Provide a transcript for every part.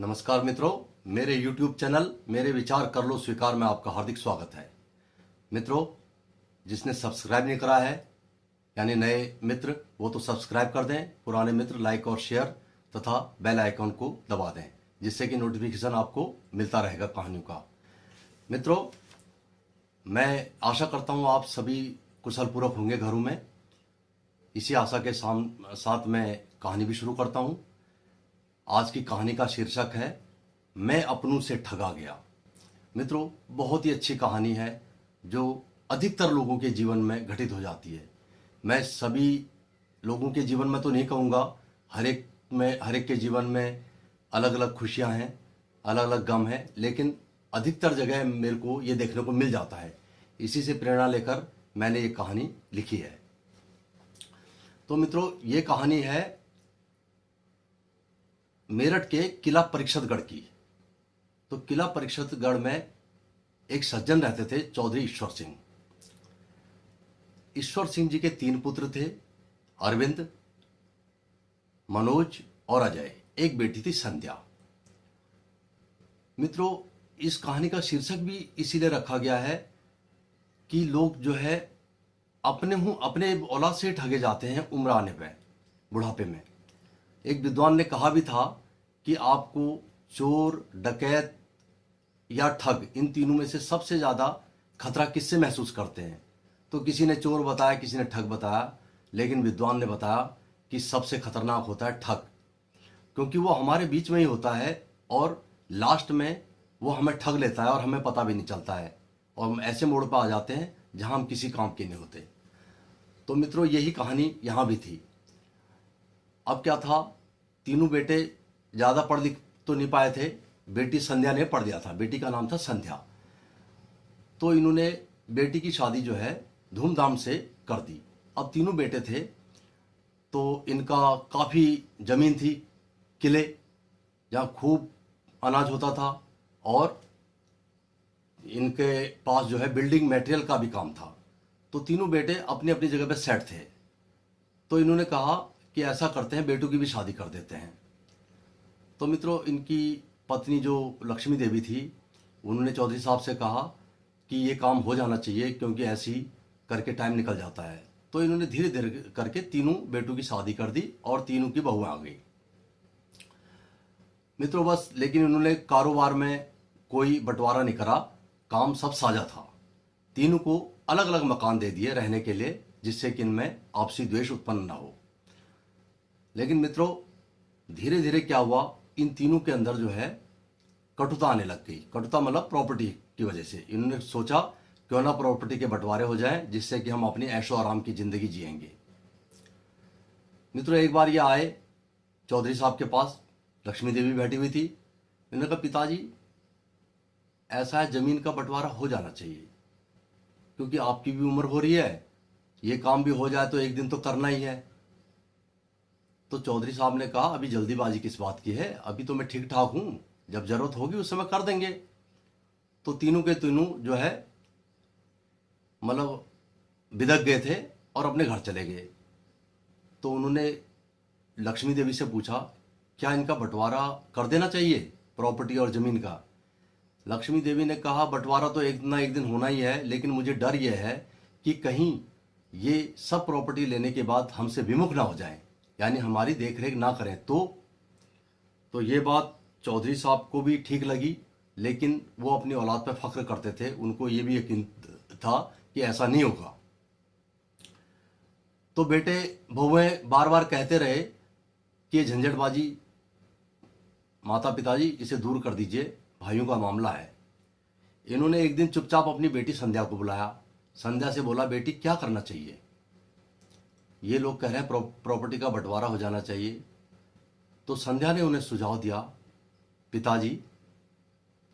नमस्कार मित्रों, मेरे YouTube चैनल मेरे विचार कर लो स्वीकार में आपका हार्दिक स्वागत है। मित्रों, जिसने सब्सक्राइब नहीं करा है यानी नए मित्र वो तो सब्सक्राइब कर दें, पुराने मित्र लाइक और शेयर तथा बेल आइकन को दबा दें, जिससे कि नोटिफिकेशन आपको मिलता रहेगा कहानियों का। मित्रों, मैं आशा करता हूँ आप सभी कुशल पूर्वक होंगे घरों में। इसी आशा के साथ मैं कहानी भी शुरू करता हूँ। आज की कहानी का शीर्षक है मैं अपनों से ठगा गया। मित्रों, बहुत ही अच्छी कहानी है जो अधिकतर लोगों के जीवन में घटित हो जाती है। मैं सभी लोगों के जीवन में तो नहीं कहूँगा, हर एक के जीवन में अलग अलग खुशियाँ हैं, अलग अलग गम हैं, लेकिन अधिकतर जगह मेरे को ये देखने को मिल जाता है। इसी से प्रेरणा लेकर मैंने ये कहानी लिखी है। तो मित्रों, ये कहानी है मेरठ के किला परीक्षतगढ़ की। तो किला परीक्षतगढ़ में एक सज्जन रहते थे, चौधरी ईश्वर सिंह। ईश्वर सिंह जी के 3 पुत्र थे, अरविंद, मनोज और अजय। एक बेटी थी संध्या। मित्रों, इस कहानी का शीर्षक भी इसीलिए रखा गया है कि लोग जो है अपने औलाद से ठगे जाते हैं उम्र आने पे, बुढ़ापे में। एक विद्वान ने कहा भी था कि आपको चोर, डकैत या ठग, इन तीनों में से सबसे ज़्यादा खतरा किससे महसूस करते हैं? तो किसी ने चोर बताया, किसी ने ठग बताया, लेकिन विद्वान ने बताया कि सबसे खतरनाक होता है ठग, क्योंकि वो हमारे बीच में ही होता है और लास्ट में वो हमें ठग लेता है और हमें पता भी नहीं चलता है, और हम ऐसे मोड़ पर आ जाते हैं जहाँ हम किसी काम के नहीं होते। तो मित्रों, यही कहानी यहाँ भी थी। अब क्या था, तीनों बेटे ज़्यादा पढ़ लिख तो नहीं पाए थे। बेटी संध्या ने पढ़ लिया था, बेटी का नाम था संध्या। तो इन्होंने बेटी की शादी जो है धूमधाम से कर दी। अब तीनों बेटे थे तो इनका काफ़ी ज़मीन थी, किले जहाँ खूब अनाज होता था, और इनके पास जो है बिल्डिंग मटेरियल का भी काम था। तो तीनों बेटे अपनी अपनी जगह पे सेट थे। तो इन्होंने कहा कि ऐसा करते हैं, बेटों की भी शादी कर देते हैं। तो मित्रों, इनकी पत्नी जो लक्ष्मी देवी थी, उन्होंने चौधरी साहब से कहा कि ये काम हो जाना चाहिए, क्योंकि ऐसे ही करके टाइम निकल जाता है। तो इन्होंने धीरे धीरे करके तीनों बेटों की शादी कर दी और तीनों की बहुएं आ गई। मित्रों बस, लेकिन इन्होंने कारोबार में कोई बंटवारा नहीं करा, काम सब साझा था। तीनों को अलग अलग मकान दे दिए रहने के लिए, जिससे कि इनमें आपसी द्वेष उत्पन्न ना हो। लेकिन मित्रों, धीरे धीरे क्या हुआ, इन तीनों के अंदर जो है कटुता आने लग गई। कटुता मतलब प्रॉपर्टी की वजह से। इन्होंने सोचा क्यों ना प्रॉपर्टी के बंटवारे हो जाएं, जिससे कि हम अपनी ऐशो आराम की जिंदगी जिएंगे। मित्रों, एक बार ये आए चौधरी साहब के पास, लक्ष्मी देवी बैठी हुई थी। इन्होंने कहा, पिताजी ऐसा है, जमीन का बंटवारा हो जाना चाहिए, क्योंकि आपकी भी उम्र हो रही है, ये काम भी हो जाए तो एक दिन तो करना ही है। तो चौधरी साहब ने कहा, अभी जल्दीबाजी किस बात की है, अभी तो मैं ठीक ठाक हूं, जब जरूरत होगी उस समय कर देंगे। तो तीनों के तीनों जो है मतलब बिदक गए थे और अपने घर चले गए। तो उन्होंने लक्ष्मी देवी से पूछा, क्या इनका बंटवारा कर देना चाहिए, प्रॉपर्टी और जमीन का? लक्ष्मी देवी ने कहा, बंटवारा तो एक ना एक दिन होना ही है, लेकिन मुझे डर यह है कि कहीं ये सब प्रॉपर्टी लेने के बाद हमसे विमुख ना हो जाए, यानी हमारी देखरेख ना करें। तो ये बात चौधरी साहब को भी ठीक लगी, लेकिन वो अपनी औलाद पर फख्र करते थे। उनको ये भी यकीन था कि ऐसा नहीं होगा। तो बेटे बहुएं बार बार कहते रहे कि ये झंझटबाजी, माता पिताजी इसे दूर कर दीजिए, भाइयों का मामला है। इन्होंने एक दिन चुपचाप अपनी बेटी संध्या को बुलाया। संध्या से बोला, बेटी क्या करना चाहिए? ये लोग कह रहे हैं प्रॉपर्टी का बंटवारा हो जाना चाहिए। तो संध्या ने उन्हें सुझाव दिया, पिताजी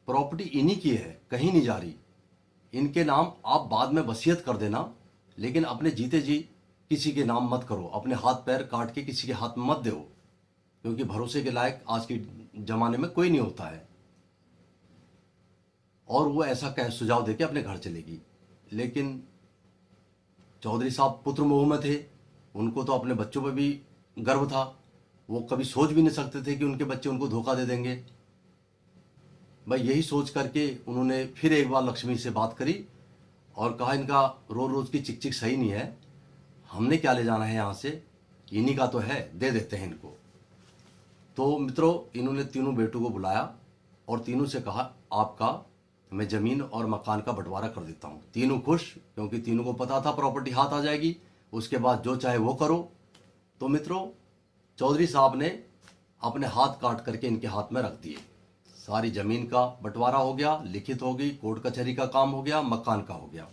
प्रॉपर्टी इन्हीं की है, कहीं नहीं जा रही। इनके नाम आप बाद में वसीयत कर देना, लेकिन अपने जीते जी किसी के नाम मत करो, अपने हाथ पैर काट के किसी के हाथ में मत दो, क्योंकि भरोसे के लायक आज के जमाने में कोई नहीं होता है। और वो ऐसा कह सुझाव देके अपने घर चलेगी। लेकिन चौधरी साहब पुत्र मोह में थे, उनको तो अपने बच्चों पर भी गर्व था। वो कभी सोच भी नहीं सकते थे कि उनके बच्चे उनको धोखा दे देंगे। भाई यही सोच करके उन्होंने फिर एक बार लक्ष्मी से बात करी और कहा इनका रोज रोज की चिक चिक सही नहीं है, हमने क्या ले जाना है यहाँ से, इन्हीं का तो है, दे देते हैं इनको। तो मित्रों इन्होंने तीनों बेटों को बुलाया और तीनों से कहा आपका मैं ज़मीन और मकान का बंटवारा कर देता हूँ। तीनों खुश, क्योंकि तीनों को पता था प्रॉपर्टी हाथ आ जाएगी, उसके बाद जो चाहे वो करो। तो मित्रों चौधरी साहब ने अपने हाथ काट करके इनके हाथ में रख दिए। सारी ज़मीन का बंटवारा हो गया, लिखित हो गई, कोर्ट कचहरी का काम हो गया, मकान का हो गया।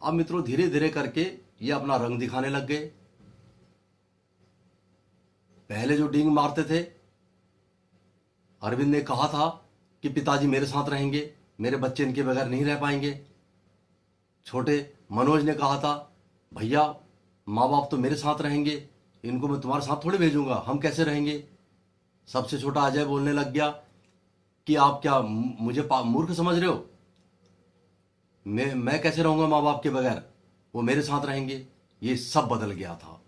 अब मित्रों धीरे धीरे करके ये अपना रंग दिखाने लग गए। पहले जो डींग मारते थे, अरविंद ने कहा था कि पिताजी मेरे साथ रहेंगे, मेरे बच्चे इनके बगैर नहीं रह पाएंगे। छोटे मनोज ने कहा था भैया माँ बाप तो मेरे साथ रहेंगे, इनको मैं तुम्हारे साथ थोड़ी भेजूंगा, हम कैसे रहेंगे। सबसे छोटा अजय बोलने लग गया कि आप क्या मुझे मूर्ख समझ रहे हो, मैं कैसे रहूंगा माँ बाप के बगैर, वो मेरे साथ रहेंगे। ये सब बदल गया था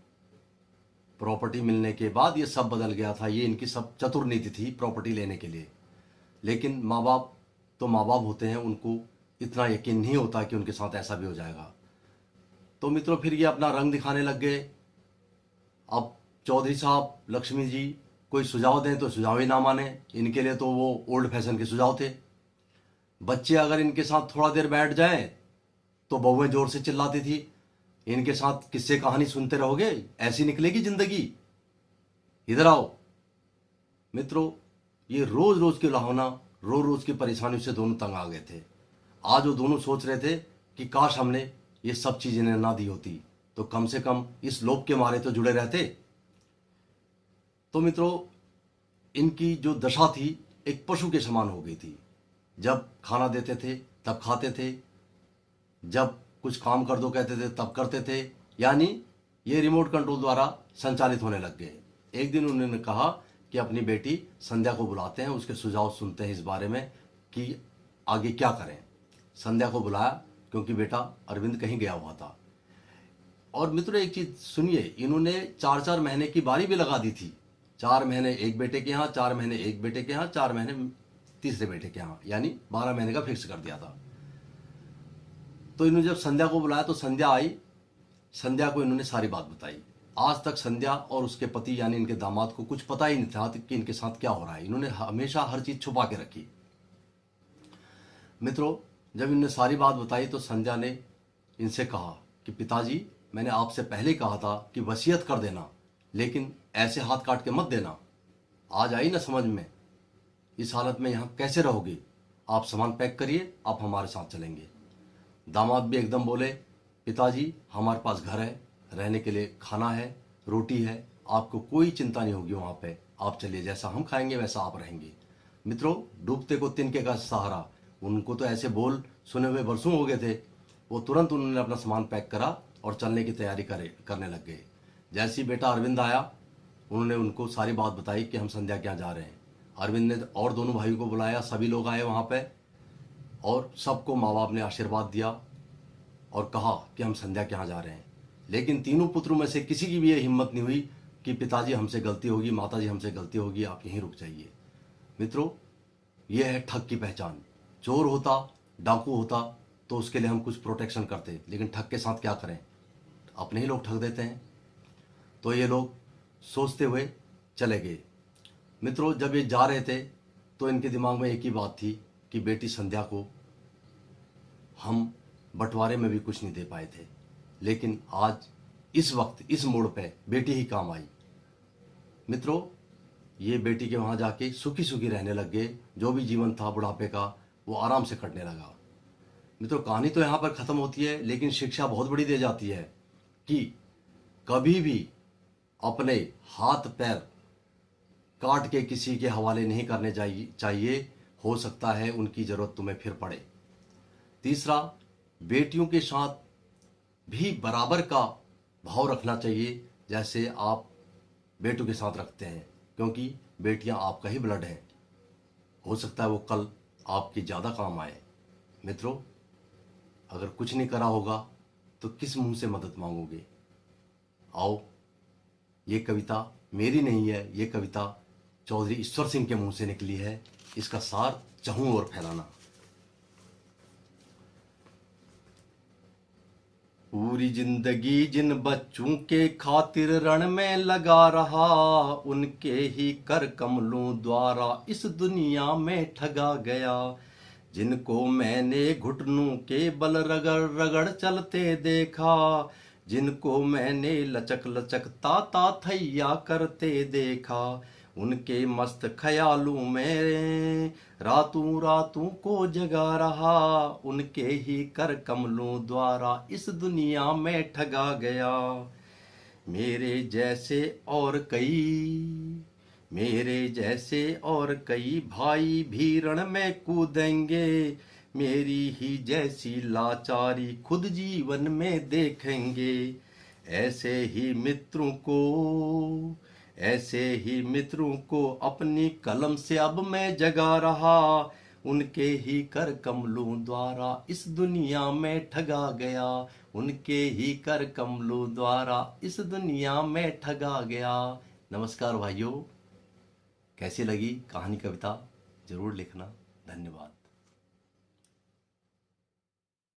प्रॉपर्टी मिलने के बाद, ये सब बदल गया था। ये इनकी सब चतुर नीति थी प्रॉपर्टी लेने के लिए। लेकिन माँ बाप तो माँ बाप होते हैं, उनको इतना यकीन नहीं होता कि उनके साथ ऐसा भी हो जाएगा। तो मित्रों फिर ये अपना रंग दिखाने लग गए। अब चौधरी साहब लक्ष्मी जी कोई सुझाव दें तो सुझाव ही ना माने, इनके लिए तो वो ओल्ड फैशन के सुझाव थे। बच्चे अगर इनके साथ थोड़ा देर बैठ जाएं तो बहुएं जोर से चिल्लाती थी, इनके साथ किस्से कहानी सुनते रहोगे, ऐसी निकलेगी जिंदगी, इधर आओ। मित्रों ये रोज रोज की लाहौना, रोज रोज की परेशानियों से दोनों तंग आ गए थे। आज वो दोनों सोच रहे थे कि काश हमने ये सब चीजें ना दी होती, तो कम से कम इस लोभ के मारे तो जुड़े रहते। तो मित्रों इनकी जो दशा थी एक पशु के समान हो गई थी। जब खाना देते थे तब खाते थे, जब कुछ काम कर दो कहते थे तब करते थे, यानी ये रिमोट कंट्रोल द्वारा संचालित होने लग गए। एक दिन उन्होंने कहा कि अपनी बेटी संध्या को बुलाते हैं, उसके सुझाव सुनते हैं इस बारे में कि आगे क्या करें। संध्या को बुलाया क्योंकि बेटा अरविंद कहीं गया हुआ था। और मित्रों एक चीज सुनिए, इन्होंने 4-4 महीने की बारी भी लगा दी थी। 4 महीने एक बेटे के यहाँ, 4 महीने एक बेटे के यहाँ, 4 महीने तीसरे बेटे के यहाँ, यानी 12 महीने का फिक्स कर दिया था। तो इन्होंने जब संध्या को बुलाया तो संध्या आई। संध्या को इन्होंने सारी बात बताई। आज तक संध्या और उसके पति यानी इनके दामाद को कुछ पता ही नहीं था कि इनके साथ क्या हो रहा है। इन्होंने हमेशा हर चीज छुपा के रखी। मित्रों जब इन्होंने सारी बात बताई तो संध्या ने इनसे कहा कि पिताजी मैंने आपसे पहले कहा था कि वसीयत कर देना, लेकिन ऐसे हाथ काट के मत देना। आज आई ना समझ में, इस हालत में यहाँ कैसे रहोगे, आप सामान पैक करिए, आप हमारे साथ चलेंगे। दामाद भी एकदम बोले पिताजी हमारे पास घर है, रहने के लिए खाना है, रोटी है, आपको कोई चिंता नहीं होगी वहाँ पे, आप चलिए, जैसा हम खाएंगे वैसा आप रहेंगे। मित्रों डूबते को तिनके का सहारा, उनको तो ऐसे बोल सुने हुए बरसों हो गए थे। वो तुरंत उन्होंने अपना सामान पैक करा और चलने की तैयारी करने लग गए। जैसे ही बेटा अरविंद आया उन्होंने उनको सारी बात बताई कि हम संध्या क्या जा रहे हैं। अरविंद ने और दोनों भाइयों को बुलाया, सभी लोग आए वहाँ पे और सबको माँ बाप ने आशीर्वाद दिया और कहा कि हम संध्या के यहाँ जा रहे हैं। लेकिन तीनों पुत्रों में से किसी की भी ये हिम्मत नहीं हुई कि पिताजी हमसे गलती होगी, माताजी हमसे गलती होगी, आप यहीं रुक जाइए। मित्रों ये है ठग की पहचान। चोर होता, डाकू होता तो उसके लिए हम कुछ प्रोटेक्शन करते, लेकिन ठग के साथ क्या करें, अपने ही लोग ठग देते हैं। तो ये लोग सोचते हुए चले गए। मित्रों जब ये जा रहे थे तो इनके दिमाग में एक ही बात थी कि बेटी संध्या को हम बंटवारे में भी कुछ नहीं दे पाए थे, लेकिन आज इस वक्त इस मोड़ पे बेटी ही काम आई। मित्रों ये बेटी के वहाँ जाके सुखी सुखी रहने लग गए। जो भी जीवन था बुढ़ापे का वो आराम से कटने लगा। मित्रों कहानी तो यहाँ पर ख़त्म होती है, लेकिन शिक्षा बहुत बड़ी दे जाती है कि कभी भी अपने हाथ पैर काट के किसी के हवाले नहीं करने चाहिए, हो सकता है उनकी ज़रूरत तुम्हें फिर पड़े। तीसरा, बेटियों के साथ भी बराबर का भाव रखना चाहिए जैसे आप बेटों के साथ रखते हैं, क्योंकि बेटियां आपका ही ब्लड है, हो सकता है वो कल आपकी ज़्यादा काम आए। मित्रों अगर कुछ नहीं करा होगा तो किस मुंह से मदद मांगोगे। आओ ये कविता मेरी नहीं है, ये कविता चौधरी ईश्वर सिंह के मुंह से निकली है, इसका सार चहूं और फैलाना। पूरी जिंदगी जिन बच्चों के खातिर रण में लगा रहा, उनके ही कर कमलों द्वारा इस दुनिया में ठगा गया। जिनको मैंने घुटनों के बल रगड़ रगड़ चलते देखा, जिनको मैंने लचक लचक ताता थैया करते देखा, उनके मस्त ख्यालों में रातों रातों को जगा रहा, उनके ही कर कमलों द्वारा इस दुनिया में ठगा गया। मेरे जैसे और कई, मेरे जैसे और कई भाई भी रण में कूदेंगे, मेरी ही जैसी लाचारी खुद जीवन में देखेंगे। ऐसे ही मित्रों को, ऐसे ही मित्रों को अपनी कलम से अब मैं जगा रहा, उनके ही कर कमलों द्वारा इस दुनिया में ठगा गया, उनके ही कर कमलों द्वारा इस दुनिया में ठगा गया। नमस्कार भाइयों, कैसी लगी कहानी कविता जरूर लिखना। धन्यवाद।